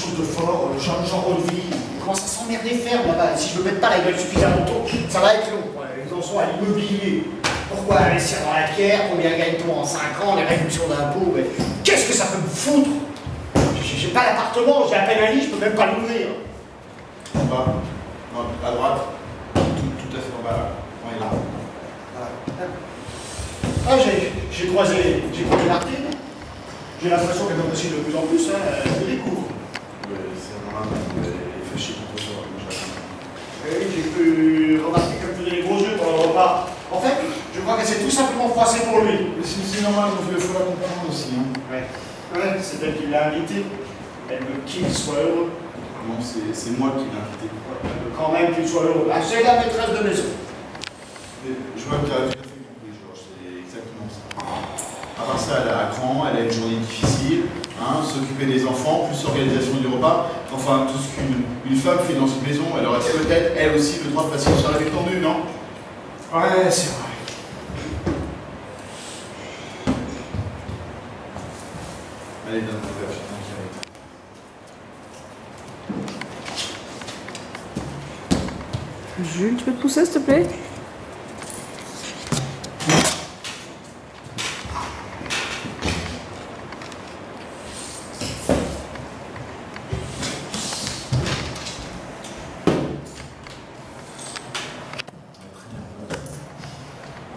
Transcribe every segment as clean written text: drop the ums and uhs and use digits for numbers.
chose de fort, genre Rodeville. Il commence à s'emmerder ferme là-bas. Et si je me mets pas la gueule suffisamment tôt, ça va être long. Ouais, ils en sont à l'immobilier. Pourquoi investir dans la pierre? Combien gagne-t-on en 5 ans? Les réductions d'impôts? Qu'est-ce que ça peut me foutre? J'ai pas d'appartement, j'ai à peine un lit, je peux même pas l'ouvrir. En bas. Non, à droite. Tout à fait en bas là. On est là. Voilà. Ah, j'ai croisé Martine. J'ai l'impression qu'elle m'apprécie de plus en plus, hein, je le découvre. Oui, c'est normal, elle est fâchée contre toi, Oui, j'ai pu remarquer qu'elle faisait les gros yeux pendant le repas. En fait, je crois qu'elle s'est tout simplement froissée pour lui. C'est normal, il faut la comprendre aussi. Hein. Ouais, c'est elle qui l'a invité. Elle veut qu'il soit heureux. Non, c'est moi qui l'ai invité. Elle veut quand même qu'il soit heureux. Ah, c'est la maîtresse de maison. Je vois que tu as tout à fait compris, Georges, c'est exactement ça. À part ça, elle a un cran, elle a une journée difficile, hein, s'occuper des enfants, plus l'organisation du repas. Enfin, tout ce qu'une femme fait dans une maison, elle aurait peut-être, elle aussi, le droit de passer sur la détendue, non? Ouais, c'est vrai. Allez, donne ton verre, je suis tranquille avec toi. Jules, tu peux te pousser s'il te plaît?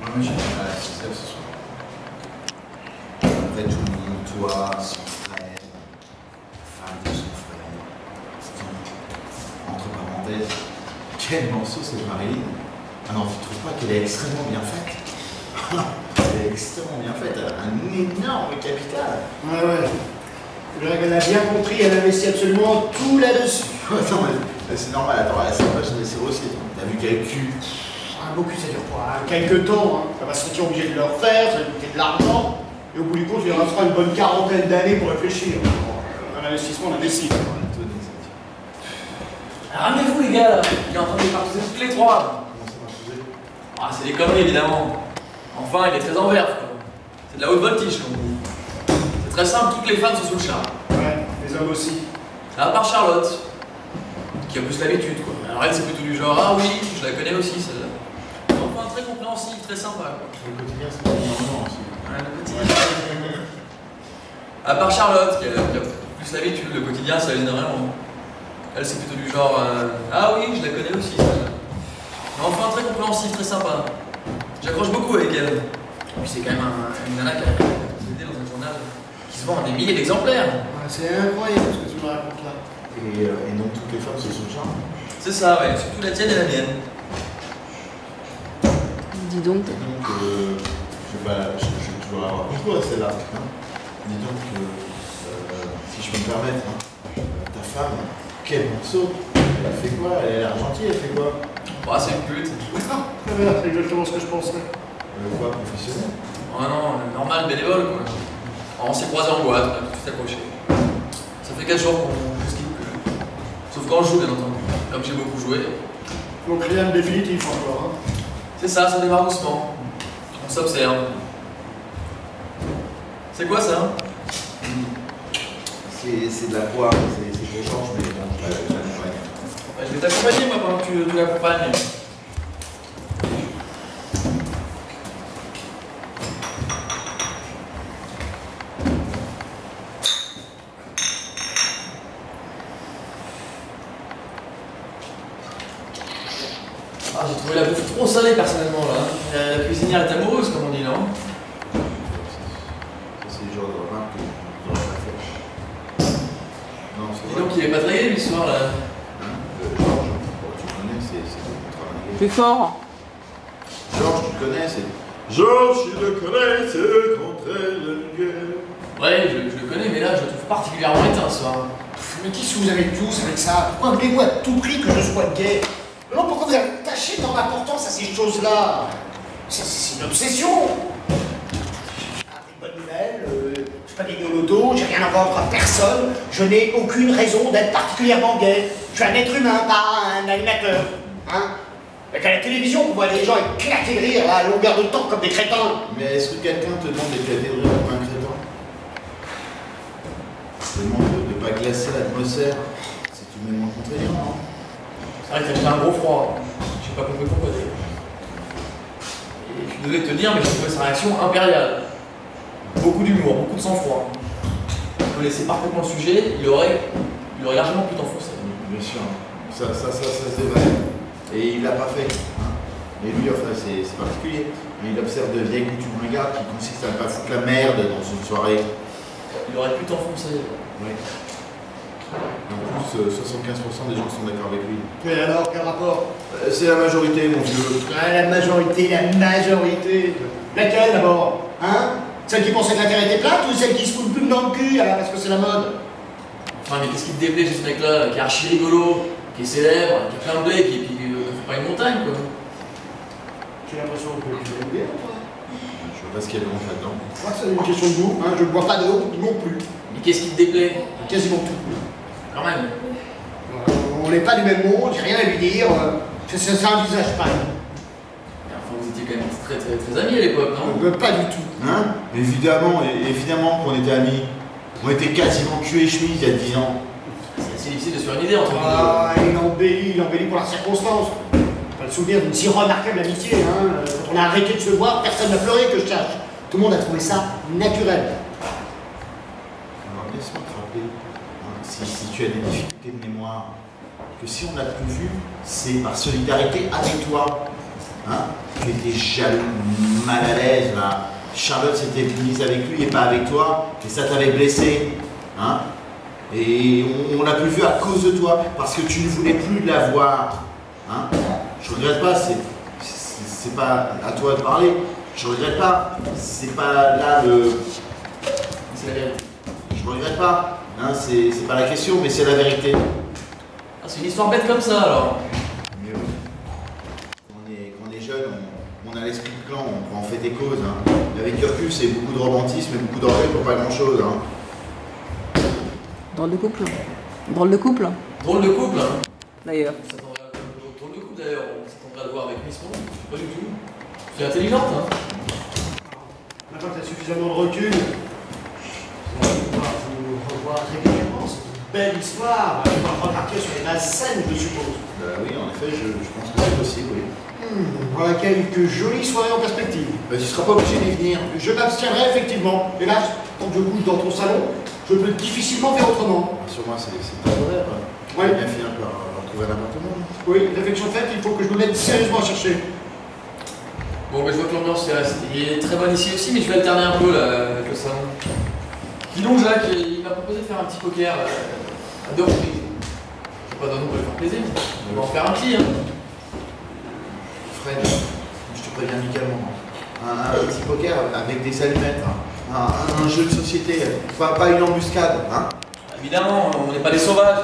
Moi, j'ai pas la sociale ce soir. En fait, tout le monde, toi, son frère, la femme de son frère. Entre parenthèses, quel morceau c'est Marilyn? Ah non, tu trouves pas qu'elle est extrêmement bien faite? Elle est extrêmement bien faite, elle a un énorme capital. Ouais. Je dirais qu'elle a bien compris, elle investit absolument tout là-dessus. Attends, mais c'est normal, attends, elle sait pas se laisser aussi. T'as vu quel cul? Beaucoup, ça dure pas, hein, quelques temps. Hein. Ça va se sentir obligé de le refaire, ça va coûter de l'argent. Et au bout du compte, il restera une bonne quarantaine d'années pour réfléchir. Un investissement d'investissement. Ramenez-vous les gars là, il est en train de partir toutes les trois. Ah c'est des conneries évidemment. Enfin il est très en verve quoi. C'est de la haute voltige comme on dit. C'est très simple, toutes les femmes sont sous le charme. Ouais, les hommes aussi. À part Charlotte, qui a plus l'habitude quoi. Alors elle c'est plutôt du genre, ah oui, je la connais aussi celle-là. Enfin très compréhensive, très sympa quoi. Le quotidien, c'est pas énormément aussi. Ouais, le quotidien. À part Charlotte, qui a plus l'habitude, le quotidien ça énormément. Elle c'est plutôt du genre, ah oui, je la connais aussi celle-là. Mais enfin très compréhensive, très sympa. J'accroche beaucoup avec elle. Et puis c'est quand même une nana qui a été dans un journal qui se vend à des milliers d'exemplaires. Ouais, c'est incroyable ce que tu me racontes là. Et non toutes les femmes se sont charmes. C'est ça, ouais, surtout la tienne et la mienne. Dis donc. Donc, je vais toujours avoir beaucoup à celle-là. Hein. Dis donc, si je peux me permettre, hein, ta femme, quel morceau? Elle a fait quoi? Elle est gentille, elle fait quoi? Bah, c'est une pute. C'est exactement ce que je pensais. Quoi, professionnel? Oh non, normal, bénévole quoi. Alors, on s'est croisés en boîte, on a tout de suite accroché. Ça fait 4 jours qu'on se quitte plus. Sauf quand je joue, bien entendu. Comme j'ai beaucoup joué. Donc rien de définitif encore. Hein. C'est ça démarre doucement. On s'observe. C'est quoi ça? C'est de la poire, c'est de l'échange, mais bon, je l'accompagne. Bah, je vais t'accompagner moi pendant que tu l'accompagnes. Ah, j'ai trouvé la bouffe trop salée personnellement là. La cuisinière est amoureuse comme on dit, non? C'est le genre de remarque que je n'aurais pas fait. Non, c'est Dis vrai. donc il est pas taillé lui ce soir là. Hein, Georges, bon, tu connais, c'est mon travail. Plus fort. Georges, tu connais, c'est. Georges, tu le connais, c'est contre la guerre. Ouais, je le connais, mais là je le trouve particulièrement éteint ce soir. Mais qu'est-ce que vous avez tous avec ça? Pourquoi voulez-vous à tout prix que je sois gay? Non, pourquoi vous avez taché tant d'importance à ces choses-là? C'est une obsession. Une bonne nouvelle, je suis pas gagné au loto, j'ai rien à vendre à personne, je n'ai aucune raison d'être particulièrement gay. Je suis un être humain, pas un animateur. Hein? Avec à la télévision, on voit les gens éclater de rire à longueur de temps comme des crétins. Mais est-ce que quelqu'un te demande d'éclater de rire comme un crétin? Je te demande de ne pas glaire casser l'atmosphère. C'est tout de même contraignant, non? C'est vrai que t'as fait un gros froid. J'ai pas compris pourquoi d'ailleurs. Et je suis désolé de te le dire, mais j'ai trouvé sa réaction impériale. Beaucoup d'humour, beaucoup de sang-froid. Il connaissait parfaitement le sujet, il aurait largement pu t'enfoncer. Bien sûr, ça se dévalue. Et il l'a pas fait. Hein. Et lui, enfin, c'est particulier. Mais il observe de vieilles coutumes ringardes qui consistent à ne pas foutre la merde dans une soirée. Il aurait pu t'enfoncer. Oui. En plus, 75% des gens sont d'accord avec lui. Mais alors, quel rapport? C'est la majorité, mon vieux. La majorité. Laquelle d'abord? Hein? Celle qui pensait que la Terre était plate ou celle qui se fout le plume dans le cul parce que c'est la mode? Enfin, mais qu'est-ce qui te déplaît chez ce mec-là, qui est archi rigolo, qui est célèbre, qui a plein de blé, qui fait pas une montagne, quoi. J'ai l'impression que tu l'aimes bien, toi. Je vois pas ce qu'il y a de bon là-dedans. Je crois que c'est une question de goût, hein. Je ne bois pas d'eau non plus. Mais qu'est-ce qui te déplaît? Quasiment tout. Quand même. On n'est pas du même monde, j'ai rien à lui dire. C'est un visage pareil. Enfin, vous étiez quand même très amis à l'époque, non? Pas du tout. Hein? Évidemment qu'on était amis. On était quasiment cul et chemise il y a 10 ans. C'est assez difficile de se faire une idée entre vous Il embellit pour la circonstance. Pas le souvenir d'une si remarquable amitié. Hein. Quand on a arrêté de se voir, personne n'a pleuré que je sache. Tout le monde a trouvé ça naturel. Alors laisse-moi te rappeler, hein, si tu as des difficultés de mémoire, que si on n'a plus vu, c'est par solidarité avec toi. Hein? Tu étais jaloux, mal à l'aise là. Charlotte s'était mise avec lui et pas avec toi, et ça t'avait blessé. Hein? Et on l'a plus vu à cause de toi, parce que tu ne voulais plus de la voir. Hein? Je regrette pas, c'est pas à toi de parler. Je regrette pas, c'est pas là le. C'est la vérité. Je regrette pas, hein, c'est pas la question, mais c'est la vérité. Ah, c'est une histoire bête comme ça alors. Mais oui. Quand on est jeune, on a l'esprit de clan, on en fait des causes. Hein. Avec du recul, c'est beaucoup de romantisme et beaucoup d'orgueil pour pas grand chose. Hein. Drôle de couple. Drôle de couple, Drôle de couple, hein. d'ailleurs. Drôle de couple d'ailleurs, on s'attendrait à le voir avec Miss Monde. Pas du tout. Tu es intelligente, hein. Maintenant que tu as suffisamment de recul, on va pouvoir vous revoir régulièrement. C'est une belle histoire. On va repartir sur les bases saines, je suppose. Oui, en effet, je pense que c'est possible, oui. Voilà quelques jolies soirées en perspective. Tu ne seras pas obligé d'y venir. Je m'abstiendrai effectivement. Hélas, quand je couche dans ton salon, je peux difficilement faire autrement. Sur moi, c'est temporaire. Oui. On va bien finir par retrouver un appartement. Oui, réflexion faite, il faut que je me mette sérieusement à chercher. Bon, bah, je vois que l'ambiance est très bonne ici aussi, mais je vais alterner un peu là, avec le salon. Dis donc, Jacques, il m'a proposé de faire un petit poker à 2 reprises. Je sais pas d'un nom pour lui faire plaisir. On va en faire un petit, hein. Fred, je te préviens amicalement. Un petit poker avec des allumettes. Hein. Un jeu de société, pas une embuscade. Hein. Évidemment, on n'est pas des sauvages.